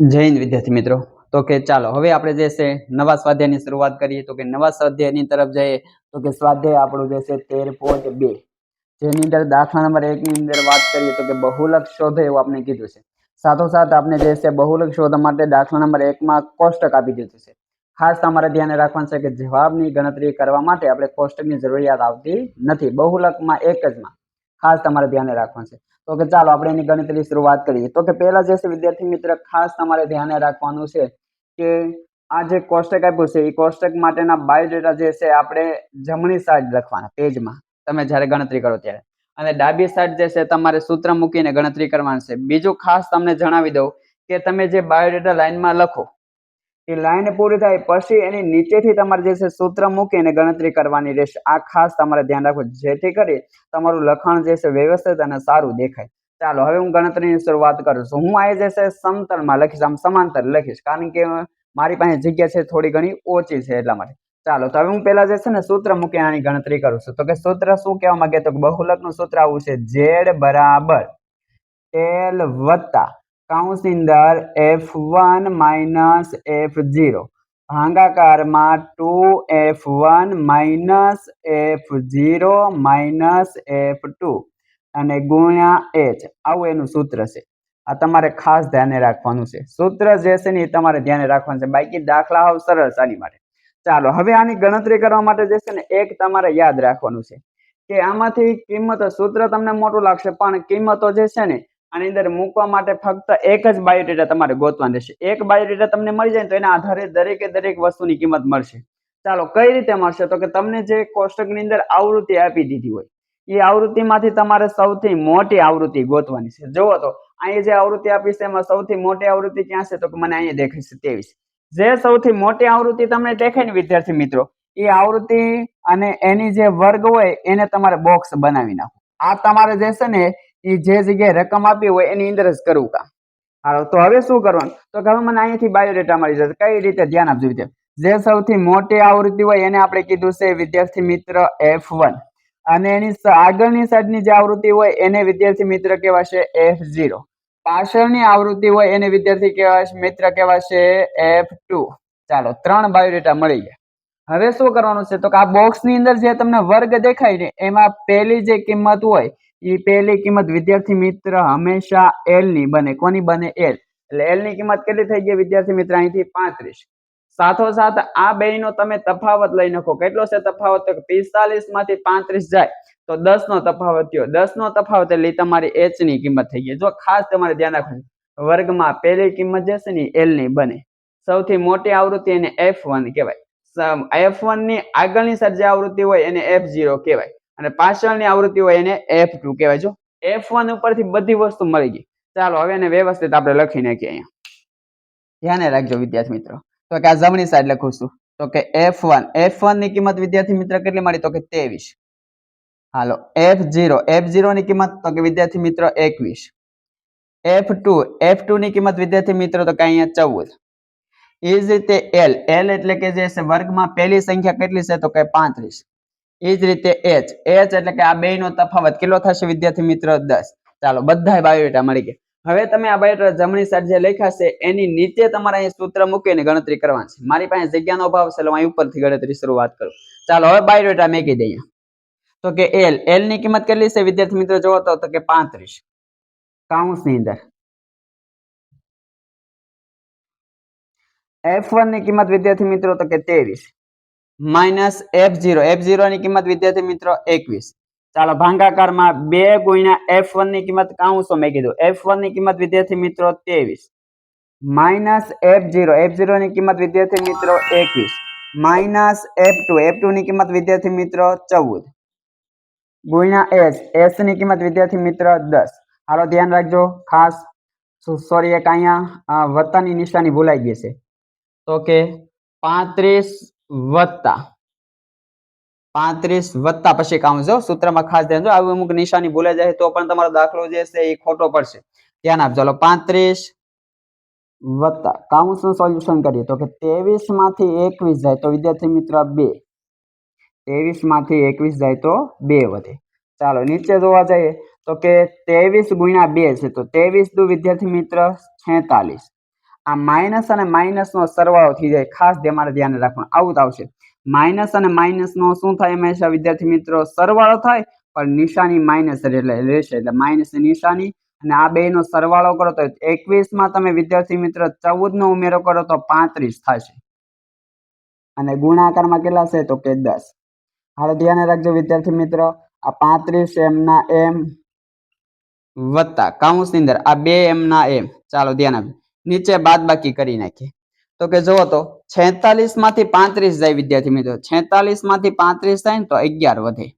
જય હિન્દ વિદ્યાર્થી મિત્રો। તો કે ચાલો હવે આપણે જે છે નવા સ્વાધ્યાયની શરૂઆત કરીએ। તો કે નવા સ્વાધ્યાયની તરફ જઈએ તો કે સ્વાધ્યાય આપણું જે છે 13.2 જેની અંદર દાખલા નંબર 1 ની અંદર વાત કરીએ તો કે બહુલક શોધો એવું આપણે કીધું છે। સાથોસાથ આપણે જે છે બહુલક શોધવા માટે દાખલા નંબર 1 માં કોષ્ટક આપી દીધું છે। ખાસ તમારે ધ્યાન રાખવાનું છે કે જવાબની ગણતરી કરવા માટે આપણે કોષ્ટકની જરૂરિયાત આવતી નથી, બહુલકમાં એક જ માં ખાસ તમારે ધ્યાન રાખવાનું છે। તો કે ચાલો આપણે એની ગણતરી શરૂઆત કરીએ। તો કે પહેલા જે છે વિદ્યાર્થી મિત્ર ખાસ તમારે ધ્યાન રાખવાનું છે કે આ જે કોષ્ટક આપ્યું છે એ કોષ્ટક માટેના બાયોડેટા જે છે આપણે જમણી સાઈડ લખવાના પેજમાં તમે જ્યારે ગણતરી કરો ત્યારે, અને ડાબી સાઈડ જે છે તમારે સૂત્ર મૂકીને ગણતરી કરવાની છે। બીજું ખાસ તમને જણાવી દઉં કે તમે જે બાયોડેટા લાઈનમાં લખો એ લાઈન પૂરી થાય પછી એની નીચેથી તમારે જે છે સૂત્ર મૂકીને ગણતરી કરવાની રહેશે। આ ખાસ તમારે ધ્યાન રાખવું જેથી કરી તમારું લખાણ જે છે વ્યવસ્થિત અને સારું દેખાય। ચાલો હવે હું ગણતરીની શરૂઆત કરું છું। હું આ જે છે સમતલમાં લખીશ, આમ સમાંતર લખીશ કારણ કે મારી પાસે જગ્યા છે થોડી ઘણી ઓછી છે એટલા માટે। ચાલો તો હવે હું પેલા જે છે ને સૂત્ર મૂકીને આની ગણતરી કરું છું। તો કે સૂત્ર શું કહેવા માંગે તો બહુલકનું સૂત્ર આવું છે z બરાબર l વત્તા કૌંસની અંદર f1 minus f0 ભાગાકારમાં 2f1 minus f0 minus f2 અને ગુણ્યા h, આવું એનું સૂત્ર છે। આ તમારે ખાસ ધ્યાને રાખવાનું છે। સૂત્ર જે છે ને એ તમારે ધ્યાને રાખવાનું છે, બાકી દાખલા હાવ સરળ છે આની માટે। ચાલો હવે આની ગણતરી કરવા માટે જે છે ને એક તમારે યાદ રાખવાનું છે કે આમાંથી કિંમતો, સૂત્ર તમને મોટું લાગશે પણ કિંમતો જે છે ને આની અંદર મૂકવા માટે ફક્ત એક જ બાયોડેટા તમારે ગોતવાનું રહેશે। એક બાયોડેટા તમને મળી જાય તો એના આધારે દરેકે દરેક વસ્તુની કિંમત મળશે। ચાલો કઈ રીતે મળશે તો કે તમને જે કોષ્ટકની અંદર આવૃત્તિ આપી દીધી હોય એ આવૃત્તિમાંથી તમારે સૌથી મોટી આવૃત્તિ ગોતવાની છે। જુઓ તો અહીં જે આવૃત્તિ આપી છે એમાં સૌથી મોટી આવૃત્તિ ક્યાં છે તો કે મને અહીંયા દેખાય છે 23। જે સૌથી મોટી આવૃત્તિ તમને દેખાય ને વિદ્યાર્થી મિત્રો એ આવૃત્તિ અને એની જે વર્ગ હોય એને તમારે બોક્સ બનાવી નાખો। આ તમારે જે છે ને એ જે જગ્યાએ રકમ આપી હોય એની અંદર જ કરવું કામ। હાલો તો હવે શું કરવાનું તો કે હવે મને અહીંયાથી બાયોડેટા મળી જશે। કઈ રીતે ધ્યાન આપજો વિદ્યાર્થી, જે સૌથી મોટી આવૃત્તિ હોય એને આપણે કીધું છે વિદ્યાર્થી મિત્ર f1 અને એની આગળની સાઈડની જે આવૃત્તિ હોય એને વિદ્યાર્થી મિત્ર કહેવાશે f0, પાછળની આવૃત્તિ હોય એને વિદ્યાર્થી કહેવાશે મિત્ર કહેવાશે f2। ચાલો 3 બાયોડેટા મળી ગયા। હવે શું કરવાનું છે તો કે આ બોક્સની અંદર જે તમને વર્ગ દેખાય ને એમાં પહેલી જે કિંમત હોય એ પહેલી કિંમત વિદ્યાર્થી મિત્ર હંમેશા l ની બને। કોની બને? l। એટલે l ની કિંમત કેટલી થઈ ગઈ વિદ્યાર્થી મિત્ર? અહીંથી 35। સાથોસાથ આ બેયનો તમે તફાવત લઈ નાખો। કેટલો છે તફાવત? તો 45 માંથી 35 જાય તો 10 નો તફાવત થયો। 10 નો તફાવત એટલે તમારી h ની કિંમત થઈ ગઈ। જો ખાસ તમારે ધ્યાન રાખવાનું, વર્ગમાં પહેલી કિંમત જે છે ને l ની બને। સૌથી મોટી આવૃત્તિ એને f1 કહેવાય। f1 ની આગળની સાઈડ જે આવૃત્તિ હોય એને f0 કહેવાય અને પાછળની આવૃત્તિ હોય એને f2 કહેવાય। જો f1 ઉપરથી બધી વસ્તુ મળી ગઈ। ચાલો હવે એને વ્યવસ્થિત આપણે લખી નાખીએ। અહીંયા ધ્યાને રાખજો વિદ્યાર્થી મિત્રો, તો કે આ જમણી સાઈડ લખું છું તો કે f1 ની કિંમત વિદ્યાર્થી મિત્ર કેટલી મળી તો કે 23। હાલો f0 ની કિંમત તો કે વિદ્યાર્થી મિત્ર 21। f2 ની કિંમત વિદ્યાર્થી મિત્રો તો કે અહીંયા 14। એ જ રીતે l એટલે કે જે છે વર્ગમાં પહેલી સંખ્યા કેટલી છે તો કે 35। એ જ રીતે h એટલે કે આ બેયનો તફાવત કેટલો થશે વિદ્યાર્થી મિત્રો? 10। ચાલો બધાય બાયોડેટા મળી ગયા। હવે તમે આ બાયોડેટા જમણી સાઈડ જે લખ્યા છે એની નીચે તમારે અહીં સૂત્ર મૂકીને ગણતરી કરવાની છે। મારી પાસે જગ્યાનો અભાવ છે એટલે હું અહીં ઉપરથી ગણતરી શરૂઆત કરું। ચાલો હવે બાયોડેટા મૂકી દઈએ તો કે l ની કિંમત કેટલી છે વિદ્યાર્થી મિત્રો? જોવો તો કે 35 કૌંસની અંદર। f1 ની કિંમત વિદ્યાર્થી મિત્રો તો કે 23 માઇનસ f0 ની કિંમત વિદ્યાર્થી મિત્રો 21। ચાલો ભાગાકારમાં 2 ગુણ્યા f1 ની કિંમત કૌંસો મેં કીધું। f1 ની કિંમત વિદ્યાર્થી મિત્રો 23 માઇનસ f0 ની કિંમત વિદ્યાર્થી મિત્રો 21 માઇનસ f2 ની કિંમત વિદ્યાર્થી મિત્રો 14 ગુણ્યા h ની કિંમત વિદ્યાર્થી મિત્ર 10। હાલો ધ્યાન રાખજો ખાસ, સોરી એક અહીંયા વત્તાની નિશાની ભૂલાઈ ગઈ છે તો કે 35 વત્તા પછી કાઉન્સ, જો સૂત્રમાં ખાસ ધ્યાન જો આવી અમુક નિશાની ભૂલાઈ જાય તો પણ તમારો દાખલો જે છે એ ખોટો પડશે। ધ્યાન આપજો। 35 વત્તા કાઉન્સનું સોલ્યુશન કરીએ તો કે 23 માંથી 21 જાય તો વિદ્યાર્થી મિત્ર 2, 23 માંથી 21 જાય તો 2 વધે। ચાલો નીચે જોવા જઈએ તો કે 23 ગુણ્યા 2 છે તો 23 દુ વિદ્યાર્થી મિત્ર 46। આ માઇનસ અને માઇનસ નો સરવાળો થઈ જાય, ખાસ તમારે ધ્યાન રાખવાનું. આવું જ આવશે. માઇનસ અને માઇનસ નો શું થાય હંમેશા વિદ્યાર્થી મિત્રો? સરવાળો થાય, પણ નિશાની માઇનસ એટલે રહેશે, એટલે માઇનસ ની નિશાની. અને આ બે નો સરવાળો કરો તો 21 માં તમે વિદ્યાર્થી મિત્ર 14 નો ઉમેરો કરો તો 35 થશે. અને ગુણાકારમાં કેટલા છે? તો કે 10. હાલ ધ્યાન રાખજો વિદ્યાર્થી મિત્રો, આ 35 એમ ના એમ વત્તા કૌંસની અંદર આ 2 એમ ના એમ. ચાલો ધ્યાન આપજો, નીચે બાદ બાકી કરી નાખીએ. તો કે જુઓ તો 46 માંથી 35 જાય વિદ્યાર્થી મિત્રો, 46 માંથી 35 થાય ને તો 11 વધે.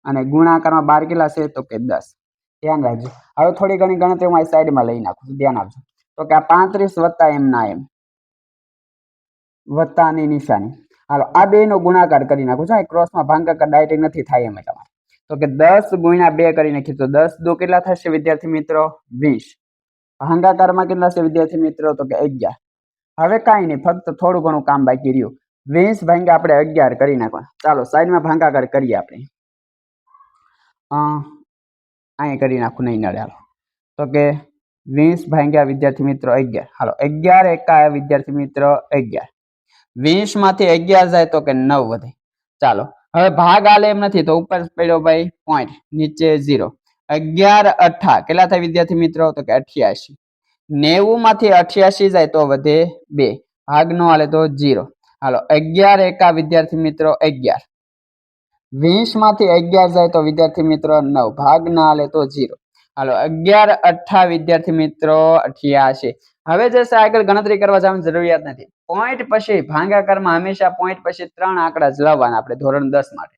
અને ગુણાકારમાં 12 કેટલા છે? તો કે 10. ધ્યાન રાખજો. હવે થોડી ઘણી ગણતરી હું સાઈડમાં લઈ નાખું, ધ્યાન આપજો. તો કે આ 35 વત્તા એમ ના એમ વત્તાની નિશાની. હાલો આ બે નો ગુણાકાર કરી નાખું છું, ક્રોસમાં ભાગાકાર ડાયરેક્ટ નથી થાય એમ તમારે. તો કે 10 ગુણ્યા 2 કરી નાખીએ તો 10 દો કેટલા થશે વિદ્યાર્થી મિત્રો? 20. ભાગાકારમાં કેટલા છે વિદ્યાર્થી મિત્રો? તો કે 11. હવે કાંઈ નહીં, ફક્ત થોડું ઘણું કામ બાકી રહ્યું. 20 ભાગ્યા આપણે 11 કરી નાખવા. ચાલો સાઈડમાં ભાગાકાર કરીએ આપણે. અહીંયા કરી નાખું, નહીં નડે. હાલો તો કે 20 ભાગ્યા વિદ્યાર્થી મિત્રો 11. હાલો 11 એકા વિદ્યાર્થી મિત્રો 11. 20 માંથી 11 જાય તો કે 9 વધે. ચાલો હવે ભાગ આલે એમ નથી તો ઉપર પડ્યો ભાઈ પોઈન્ટ, નીચે 0. 11 8 કેટલા થાય વિદ્યાર્થી મિત્રો? તો કે 88. 90 માંથી 88 જાય તો વધે 2. ભાગ નો આલે તો 0. હાલો 11 એકા વિદ્યાર્થી મિત્રો 11. 20 માંથી 11 જાય તો વિદ્યાર્થી મિત્રો 9. ભાગ ના આલે તો 0. હાલો 11 8 વિદ્યાર્થી મિત્રો 88. હવે જે છે આગળ ગણતરી કરવા જવાની જરૂરિયાત નથી. પોઈન્ટ પછી ભાગાકારમાં હંમેશા પોઈન્ટ પછી 3 આંકડા જ લાવવાના આપણે ધોરણ 10 માટે.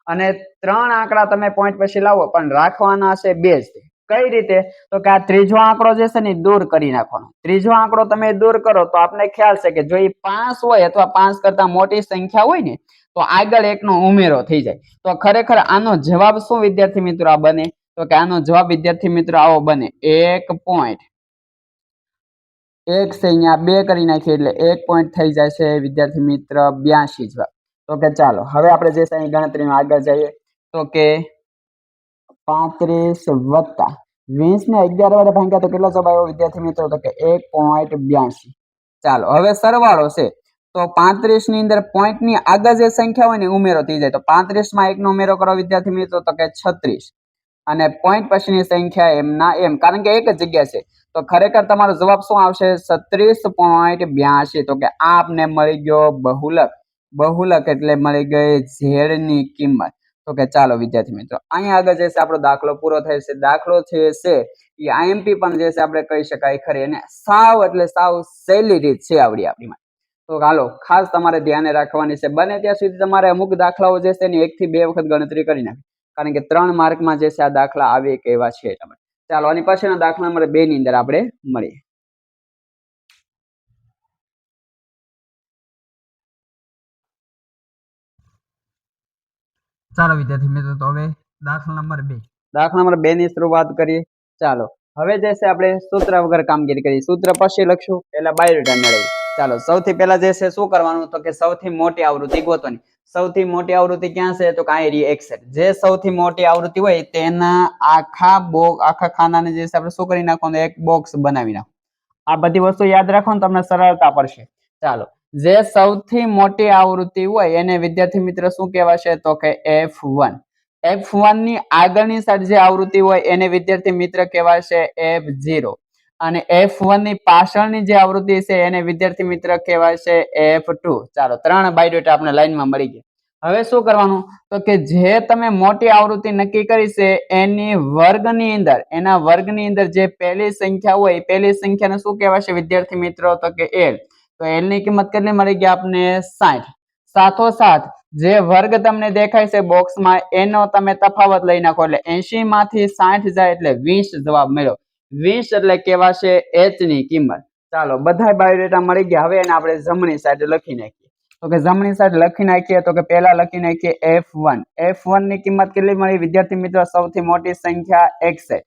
અને 3 આંકડા તમે પોઈન્ટ પછી લાવો, પણ રાખવાના છે 2 જ. કઈ રીતે? તો કે આ ત્રીજો આંકડો જે છે ને દૂર કરી નાખવાનો. ત્રીજો આંકડો તમે દૂર કરો તો આપણે ખ્યાલ છે કે જો એ 5 હોય અથવા 5 કરતા મોટી સંખ્યા હોય ને તો આગળ એકનો ઉમેરો થઈ જાય. તો ખરેખર આનો જવાબ શું વિદ્યાર્થી મિત્રો આ બને? તો કે આનો જવાબ વિદ્યાર્થી મિત્રો આવો બને, 1 પોઈન્ટ. 1 છે અહીંયા 2 કરી નાખીએ એટલે 1 પોઈન્ટ થઈ જાય છે વિદ્યાર્થી મિત્ર 82 જવાબ. તો કે ચાલો હવે આપણે જે છે ગણતરીમાં આગળ જઈએ. તો કે 35 વત્તા 20 ને 11 વડે ભાગ્યા તો કેટલો જવાબ આવ્યો વિદ્યાર્થી મિત્રો? તો કે 1.82. ચાલો હવે સરવાળો છે તો 35 ની અંદર પોઈન્ટ ની આગળ જે સંખ્યા હોય ને ઉમેરો થઈ જાય. તો 35 માં 1 નો ઉમેરો કરો વિદ્યાર્થી મિત્રો તો કે 36. અને પોઈન્ટ પછીની સંખ્યા એમ ના એમ, કારણ કે એક જ જગ્યા છે. તો ખરેખર તમારો જવાબ શું આવશે? 36.82. તો કે આ આપને મળી ગયો બહુલક. બહુલક એટલે મળી ગઈ ઝેડ ની કિંમત. તો કે ચાલો વિદ્યાર્થી મિત્રો અહીંયા આગળ જે છે આપણો દાખલો પૂરો થાય છે. દાખલો છે એ આઈએમપી પણ જે છે આપણે કહી શકાય ખરી, અને સાવ એટલે સાવ સહેલી રીત છે આવડી આપણી માટે. તો હાલો ખાસ તમારે ધ્યાને રાખવાની છે. બને ત્યાં સુધી તમારે અમુક દાખલાઓ જે છે એની 1 થી 2 વખત ગણતરી કરી નાખી, કારણ કે 3 માર્કમાં જે છે આ દાખલા આવે કે એવા છે. ચાલો આની પછીના દાખલા નંબર 2 ની અંદર આપણે મળીએ. ચાલો વિદ્યાર્થી મિત્રો તો હવે દાખલા નંબર 2. દાખલા નંબર 2 ની શરૂઆત કરીએ. ચાલો હવે જે છે આપણે સૂત્ર વગર કામગીરી કરીએ. સૂત્ર પછી લખશું, પહેલા બાયોડેટા મેળવીએ. ચાલો સૌથી પહેલા જે છે શું કરવાનું? તો કે સૌથી મોટી આવૃત્તિ ગોતવાની. સૌથી મોટી આવૃત્તિ ક્યાં છે? તો કે આ એરિયા એક્સેલ. જે સૌથી મોટી આવૃત્તિ હોય તેના આખા ખાનાને જે છે આપણે શું કરી નાખવાનું? એક બોક્સ બનાવી નાખો. આ બધી વસ્તુ યાદ રાખો ને તમને સરળતા પડશે. ચાલો જે સૌથી મોટી આવૃત્તિ હોય એને વિદ્યાર્થી મિત્ર શું કહેવાશે? તો કે F1. F1 ની આગળની સાઈડ જે આવૃત્તિ હોય એને વિદ્યાર્થી મિત્ર કહેવાશે F0. અને F1 ની પાછળની જે આવૃત્તિ છે એને વિદ્યાર્થી મિત્ર કહેવાશે F2. ચાલો 3 બાયોડેટા આપણે લાઈનમાં મળી ગયા. હવે શું કરવાનું? તો કે જે તમે મોટી આવૃત્તિ નક્કી કરી છે એની વર્ગની અંદર, એના વર્ગની અંદર જે પહેલી સંખ્યા હોય પહેલી સંખ્યાને શું કહેવાશે વિદ્યાર્થી મિત્રો? તો કે L. તો L ની કિંમત કેટલી મળી ગઈ આપને? 60. સાથોસાથ જે વર્ગ તમને દેખાય છે બોક્સમાં એનો તમે તફાવત લઈ નાખો એટલે 80 માંથી 60 જાય એટલે 20 જવાબ મળ્યો. 20 એટલે કહેવાશે H ની કિંમત. ચાલો બધા બાયોડેટા મળી ગયા. હવે એને આપણે જમણી સાઈડ લખી નાખીએ. તો કે જમણી સાઈડ લખી નાખીએ તો કે પહેલા લખી નાખીએ F1. F1 ની કિંમત કેટલી મળી વિદ્યાર્થી મિત્રો? સૌથી મોટી સંખ્યા 61.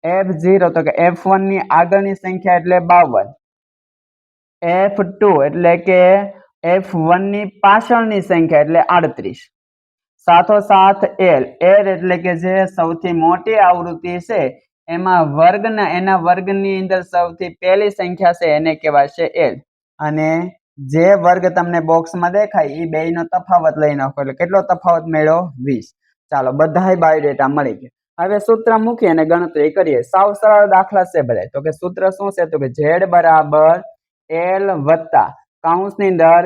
F0 તો કે F1 ની આગળની સંખ્યા એટલે 52. F2 એટલે કે F1 ની પાછળની સંખ્યા એટલે 38. સાથોસાથ L એટલે કે જે સૌથી મોટી આવૃત્તિ છે એમાં વર્ગના એના વર્ગની અંદર સૌથી પહેલી સંખ્યા છે એને કહેવાશે એલ, અને જે વર્ગ તમને બોક્સમાં દેખાય એ બેયનો તફાવત લઈ નાખો એટલે કેટલો તફાવત મળ્યો 20. ચાલો બધાય બાયોડેટા મળી ગયા. હવે સૂત્ર મૂકી અને ગણતરી કરીએ. સાવ સરળ દાખલા છે બધા. તો કે સૂત્ર શું છે તો કે z બરાબર l વત્તા કૌંસની અંદર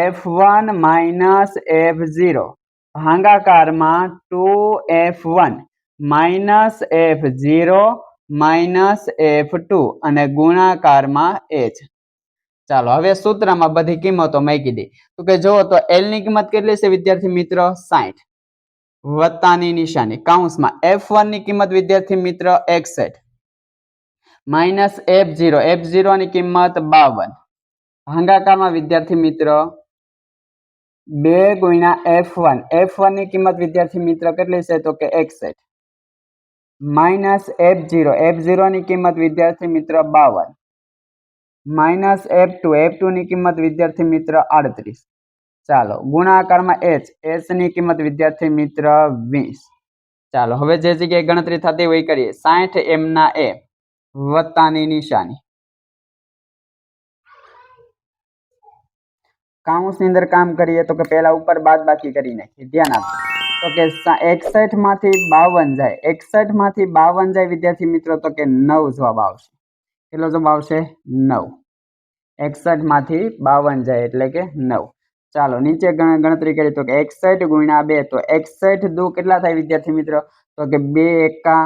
f1 minus f0 ભાગાકારમાં 2f1 minus f0 minus f2 અને ગુણાકારમાં h. ચાલો હવે સૂત્રમાં બધી કિંમતો મૂકી દે. તો કે જો તો l ની કિંમત કેટલી છે વિદ્યાર્થી મિત્રો 60 વત્તાની નિશાની કૌંસમાં f1 ની કિંમત વિદ્યાર્થી મિત્ર 61 માઇનસ f0 ની કિંમત 52 ભાગાકારમાં વિદ્યાર્થી મિત્ર 2 ગુણ્યા f1 ની કિંમત વિદ્યાર્થી મિત્ર કેટલી છે તો કે 61 માઇનસ f0 ની કિંમત વિદ્યાર્થી મિત્ર 52 માઇનસ f2 ની કિંમત વિદ્યાર્થી મિત્ર 38. ચાલો ગુણાકારમાં h ની કિંમત વિદ્યાર્થી મિત્ર 20. ચાલો હવે જે જગ્યાએ ગણતરી થતી હોય કરીએ. 60 m ના a વત્તાની નિશાની કૌંસની અંદર કામ કરીએ તો કે પહેલા ઉપર બાદબાકી કરી નાખીએ. ધ્યાન આપજો તો કે 61 માંથી 52 જાય 61 માંથી 52 જાય વિદ્યાર્થી મિત્રો તો કે 9 જવાબ આવશે. કેટલો જવાબ આવશે 9. 61 માંથી 52 જાય એટલે કે 9. ચાલો નીચે ગણતરી કરીએ તો કે 61 ગુણ્યા 2 તો 61 દુ કેટલા થાય વિદ્યાર્થી મિત્રો તો કે 2 એકા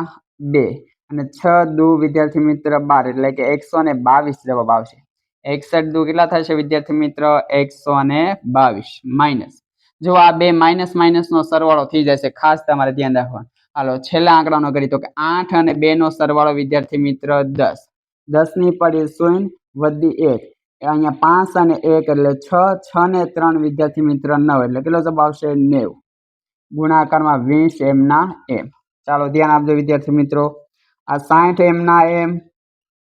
2 અને 6 દુ વિદ્યાર્થી મિત્ર 12 એટલે કે 122 જવાબ આવશે. 61 દુ કેટલા થશે વિદ્યાર્થી મિત્ર 122 માઇનસ જો આ બે માઇનસ માઇનસ નો સરવાળો થઈ જશે ખાસ તમારે ધ્યાન રાખવાનું. હાલો છેલ્લા આંકડાનો કરી તો કે 8 અને 2 નો સરવાળો વિદ્યાર્થી મિત્ર 10 10 ની પડી 0 વધી 1 અહીંયા 5 અને 1 એટલે 6 6 ને 3 વિદ્યાર્થી મિત્ર 9 એટલે કેટલો જવાબ આવશે 90 ગુણાકારમાં 20 m ના m. ચાલો ધ્યાન આપજો વિદ્યાર્થી મિત્રો આ 60 m ના m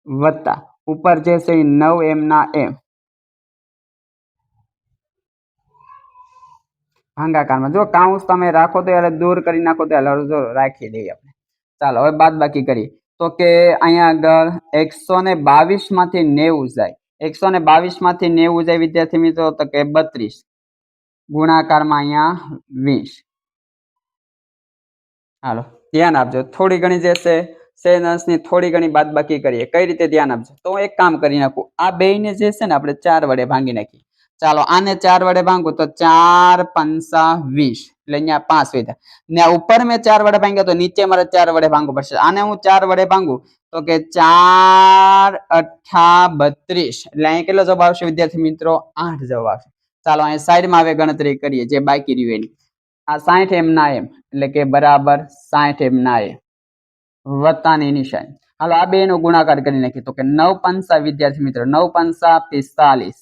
વત્તા ઉપર જે છે 9 m ના m ભાગાકારમાં જો કાઉન્સ તમે રાખો તો એટલે દૂર કરી નાખો તો એટલે રાખી દઈએ આપણે. ચાલો હવે બાદબાકી કરીએ તો કે અહીંયા આગળ 122 માંથી 90 જાય 122 માંથી 90 જાય વિદ્યાર્થી મિત્રો તો કે 32 ગુણાકારમાં અહીંયા 20. હાલો ધ્યાન આપજો થોડી ઘણી જે છે સેનસની થોડી ઘણી બાદબાકી કરીએ. કઈ રીતે ધ્યાન આપજો તો એક કામ કરી નાખું આ બેયને જે છે ને આપણે 4 વડે ભાંગી નાખીએ. ચાલો આને 4 વડે ભાંગું તો 4 પંચા 20 એટલે અહીંયા 5 વધ્યા ને ઉપર મેં 4 વડે ભાંગ્યા તો નીચે મારે 4 વડે ભાંગવું પડશે. આને હું 4 વડે ભાંગું તો કે 4 અઠ્ઠા 32 એટલે અહીંયા કેટલો જવાબ આવશે વિદ્યાર્થી મિત્રો 8 જવાબ આવશે. ચાલો અહીંયા સાઈડમાં હવે ગણતરી કરીએ જે બાકી રહ્યું એની. આ 60 m ના m એટલે કે બરાબર 60 m ના m વત્તાની નિશાની. હાલો આ બે નો ગુણાકાર કરી નાખીએ તો કે 9 પંચા વિદ્યાર્થી મિત્રો 9 પંચા 45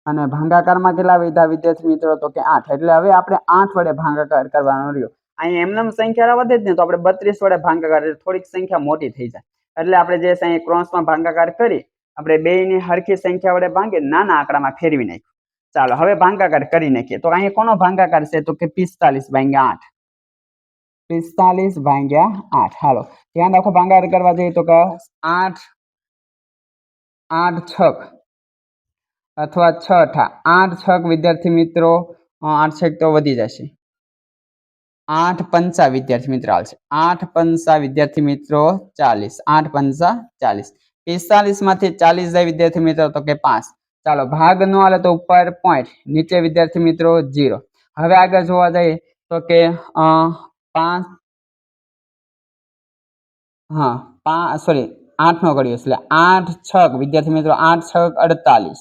અને ભાગાકારમાં કેટલા વધ્યા વિદ્યાર્થી મિત્રો તો કે 8 એટલે હવે આપણે 8 વડે ભાગાકાર કરવાનો રહ્યો. અહીં એમનેમ સંખ્યા વધે જ ને તો આપણે 32 વડે ભાગાકાર થોડીક સંખ્યા મોટી થઈ જાય એટલે આપણે જે છે અહીં ક્રોસમાં ભાગાકાર કરી આપણે બેયની હરખી સંખ્યા વડે ભાંગી નાના આંકડામાં ફેરવી નાખ્યું. ચાલો હવે ભાગાકાર કરી નાખીએ તો અહીં કોનો ભાગાકાર છે તો કે 45 ભાગ્યા 8 45 ભાગ્યા 8. હાલો ધ્યાન રાખો ભાગાકાર કરવા જઈએ તો કે 8 છક અથવા 6 અઠા 8 છક વિદ્યાર્થી મિત્રો 8 છક તો વધી જશે 8 પંચા વિદ્યાર્થી મિત્રો આવશે 8 પંચા વિદ્યાર્થી મિત્રો 40 8 પંચા 40 45 માંથી 40 જાય વિદ્યાર્થી મિત્રો તો કે 5. ચાલો ભાગ નો આલે તો ઉપર પોઈન્ટ નીચે વિદ્યાર્થી મિત્રો 0. હવે આગળ જોવા જઈએ તો કે 5 8 નો કર્યો એટલે 8 છક વિદ્યાર્થી મિત્રો 8 છક 48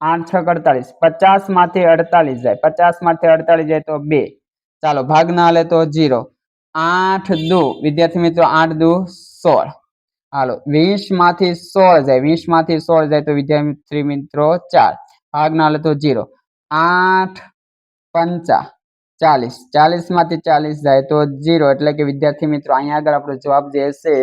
8 છક 48 50 માંથી 48 જાય 50 માંથી 48 જાય તો 2. ચાલો ભાગ ના આલે તો 0 8 દુ વિદ્યાર્થી મિત્રો 8 દુ 16. હાલો 20 માંથી 16 જાય 20 માંથી 16 જાય તો વિદ્યાર્થી મિત્રો 4 ભાગ ના આલે તો 0 8 પંચા 40 40 માંથી 40 જાય તો 0 એટલે કે વિદ્યાર્થી મિત્રો અહીંયા આગળ આપણો જવાબ જે છે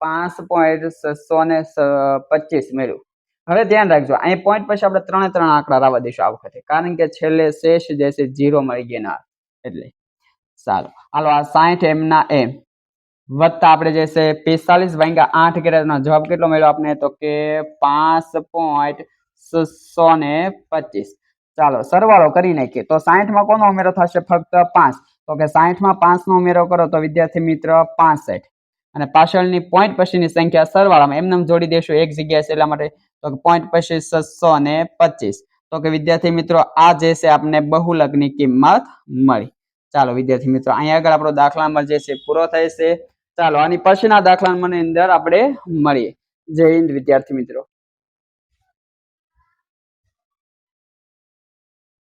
5.625 મળ્યું. હવે ધ્યાન રાખજો અહીં પોઈન્ટ પછી આપણે 3 આંકડા લાવવા દઈશું આ વખતે કારણ કે છેલ્લે શેષ જે છે 0 મળી ગયા એટલે. ચાલો હાલો આ 60 m ના m વત્તા આપણે જે છે 45 ભાગ્યા 8 કર્યા નો જવાબ કેટલો મળ્યો આપણે તો કે 5.625. ચાલો સરવાળો કરી નાખીએ તો 60 માં કોનો ઉમેરો થશે ફક્ત 5 તો કે 60 માં 5 નો ઉમેરો કરો તો વિદ્યાર્થી મિત્ર 65 અને પાછળની પોઈન્ટ પછીની સંખ્યા સરવાળામાં એમને જોડી દેશું એક જગ્યાએ એટલા માટે તો પોઈન્ટ પછી 625 તો કે વિદ્યાર્થી મિત્રો આ જે છે આપણે બહુલકની કિંમત મળી. ચાલો વિદ્યાર્થી મિત્રો અહીંયા આગળ આપણો દાખલા નંબર જે છે પૂરો થાય છે. ચાલો આની પછીના દાખલા ની અંદર આપણે મળીએ. જય હિન્દ વિદ્યાર્થી મિત્રો.